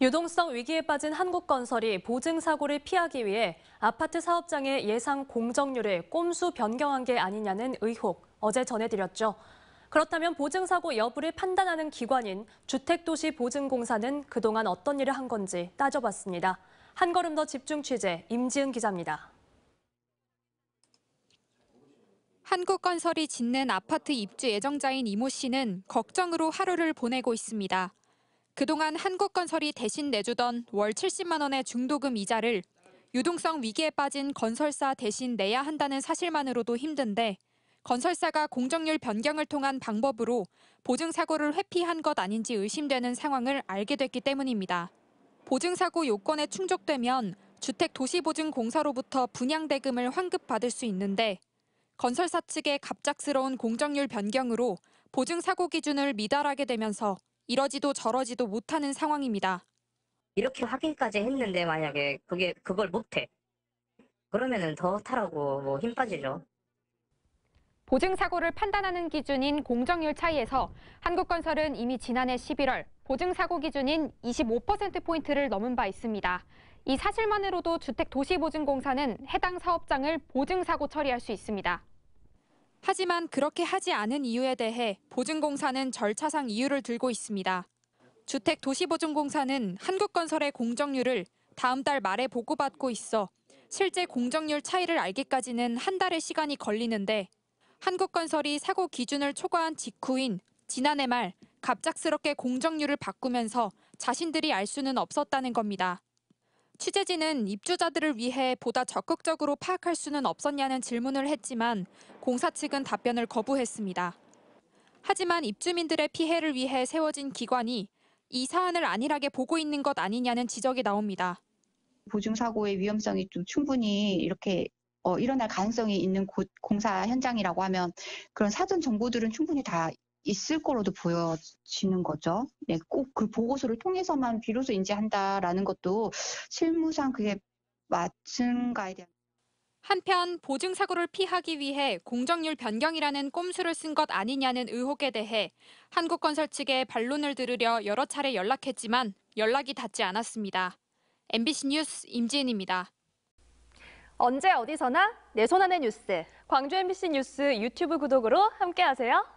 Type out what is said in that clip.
유동성 위기에 빠진 한국건설이 보증사고를 피하기 위해 아파트 사업장의 예상 공정률을 꼼수 변경한 게 아니냐는 의혹, 어제 전해드렸죠. 그렇다면 보증사고 여부를 판단하는 기관인 주택도시보증공사는 그동안 어떤 일을 한 건지 따져봤습니다. 한 걸음 더 집중 취재, 임지은 기자입니다. 한국건설이 짓는 아파트 입주 예정자인 이모 씨는 걱정으로 하루를 보내고 있습니다. 그동안 한국건설이 대신 내주던 월 70만 원의 중도금 이자를 유동성 위기에 빠진 건설사 대신 내야 한다는 사실만으로도 힘든데 건설사가 공정률 변경을 통한 방법으로 보증사고를 회피한 것 아닌지 의심되는 상황을 알게 됐기 때문입니다. 보증사고 요건에 충족되면 주택도시보증공사로부터 분양대금을 환급받을 수 있는데 건설사 측의 갑작스러운 공정률 변경으로 보증사고 기준을 미달하게 되면서 이러지도 저러지도 못하는 상황입니다. 이렇게 하기까지 했는데 만약에 그걸 못해. 그러면은 더 타라고 힘 빠지죠. 보증사고를 판단하는 기준인 공정률 차이에서 한국건설은 이미 지난해 11월 보증사고 기준인 25%포인트를 넘은 바 있습니다. 이 사실만으로도 주택도시보증공사는 해당 사업장을 보증사고 처리할 수 있습니다. 하지만 그렇게 하지 않은 이유에 대해 보증공사는 절차상 이유를 들고 있습니다. 주택도시보증공사는 한국건설의 공정률을 다음 달 말에 보고받고 있어 실제 공정률 차이를 알기까지는 한 달의 시간이 걸리는데 한국건설이 사고 기준을 초과한 직후인 지난해 말 갑작스럽게 공정률을 바꾸면서 자신들이 알 수는 없었다는 겁니다. 취재진은 입주자들을 위해 보다 적극적으로 파악할 수는 없었냐는 질문을 했지만 공사 측은 답변을 거부했습니다. 하지만 입주민들의 피해를 위해 세워진 기관이 이 사안을 안일하게 보고 있는 것 아니냐는 지적이 나옵니다. 보증사고의 위험성이 좀 충분히 이렇게 일어날 가능성이 있는 공사 현장이라고 하면 그런 사전 정보들은 충분히 다 있을 거로도 보여지는 거죠. 네, 꼭 그 보고서를 통해서만 비로소 인지한다라는 것도 실무상 그게 맞은가에 대한. 한편 보증사고를 피하기 위해 공정률 변경이라는 꼼수를 쓴 것 아니냐는 의혹에 대해 한국건설 측에 반론을 들으려 여러 차례 연락했지만 연락이 닿지 않았습니다. MBC 뉴스 임지은입니다. 언제 어디서나 내 손 안의 뉴스. 광주 MBC 뉴스 유튜브 구독으로 함께하세요.